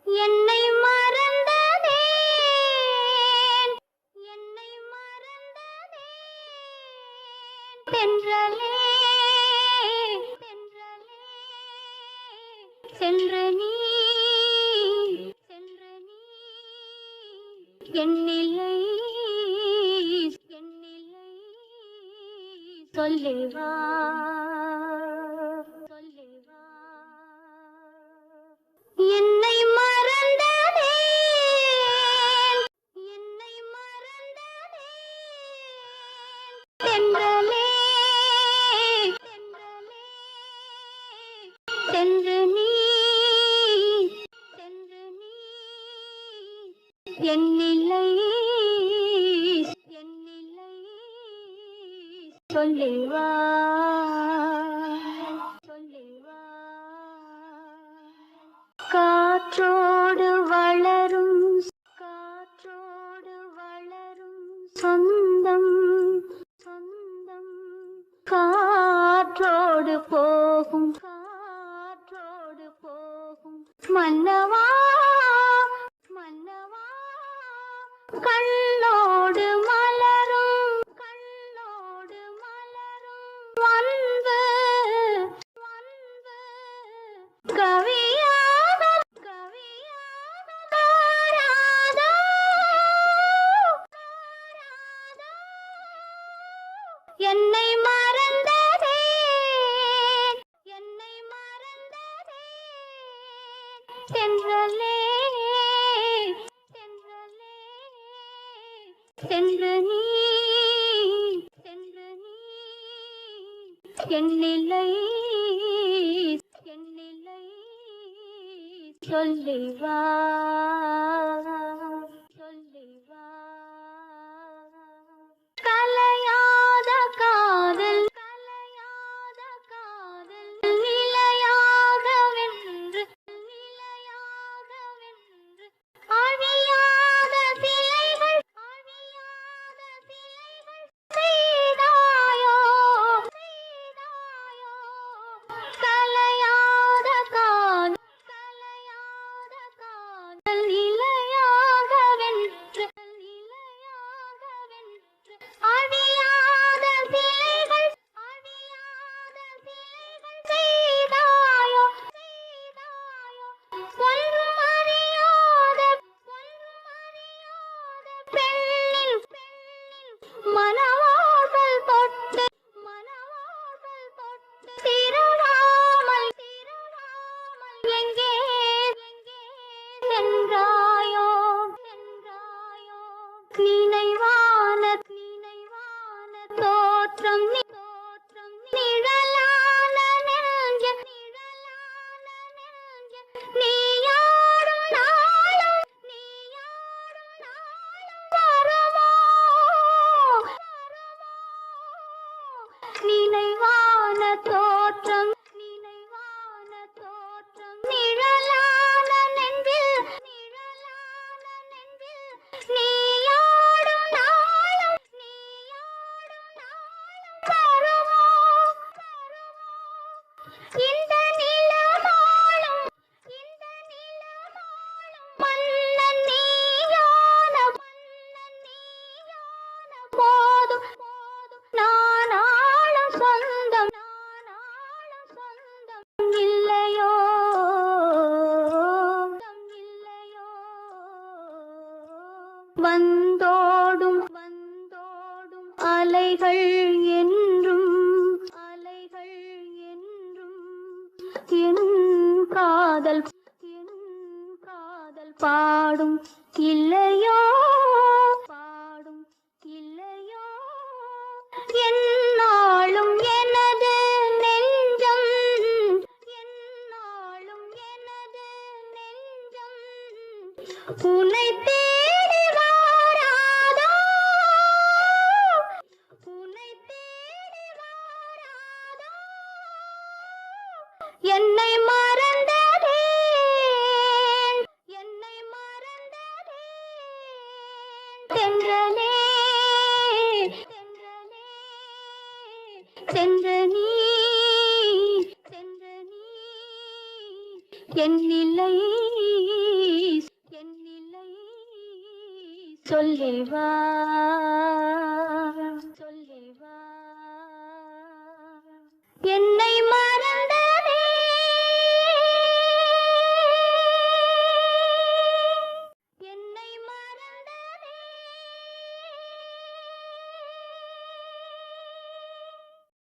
என்னை மறந்ததேன், என்னை மறந்ததேன் தென்றலே, தென்றலே சென்று நீ, சென்று நீ என்னில்லை, என்னில்லை சொல்லிவா, சொல்லிவா. என்னை மறந்ததேன், என்னை மறந்ததேன் தென்றலே, தென்றலே சென்று நீ, சென்று நீ என்னில்லை, என்னில்லை சொல்லிவா, சொல்லிவா. காற்றோடு வளரும், காற்றோடு வளரும் சொந்தம், சொந்தம் காற்றோடு போகும், காற்றோடு போகும் மன்னவா, மன்னவா கண்ணோடு மலரும், கண்ணோடு மலரும் அன்பு, அன்பு கவியாக, கவியாக தாராதோ, தாராதோ. என்னை மறந்ததேன், என்னை மறந்ததேன் தென்றலே, தென்றலே சென்று நீ, சென்று நீ என்னில்லை, என்னில்லை சொல்லிவா, சொல்லிவா. கலையாத காதல், கலையாத காதல் நிலையாகவென்று, நிலையாகவென்று அழியாத சிலைகள், அழியாத சிலைகள் செய்தாயோ, செய்தாயோ. கலையாத காதல், கலையாத காதல் நிலையாகவென்று, நிலையாகவென்று அழியாத சிலைகள், அழியாத சிலைகள் செய்தாயோ, செய்தாயோ. ஒன்றும் அறியாத, ஒன்றும் அறியாத பெண்ணின், பெண்ணின் மனவாசல் தொட்டு, மனவாசல் தொட்டு திரளாமல், திரளாமல் எங்கே, எங்கே சென்றாயோ, சென்றாயோ. நினைவான, நினைவான தோற்றம், தோற்றம் நிழலான நெஞ்ச, நிழலான நெஞ்ச நீயாடும் நாளும், நீயாடும் நாளும் வரவோ, வரவோ. நினைவான தோற்றம், நினைவான தோற்றம் நிழலான நெஞ்சில், நிழலான நெஞ்சில் நீயாடும் நாளும், நீயாடும் நாளும் வரவோ, வரவோ. இந்த நிலமாளும், இந்த நிலமாளும் மன்னன் நீயான, மன்னன் நீயான போதும், போதும் நான் ஆளும் சொந்தம், நான் ஆளும் சொந்தம் இல்லையோ, சொந்தம் இல்லையோ. வந்தோடும், வந்தோடும் அலைகள் என்றும், அலைகள் என்றும் என் காதல், என் காதல் பாடும் இல்லையோ, பாடும் இல்லையோ. என்னாலும் எனது நெஞ்சம், என்னாலும் எனது நெஞ்சம் உன்னை தேடி வாராதோ, உன்னை தேடி வாராதோ. என்னை மறந்ததேன், என்னை மறந்ததேன் தென்றலே, தென்றலே சென்று நீ, சென்று நீ என்னில்லை, சொல்லி வா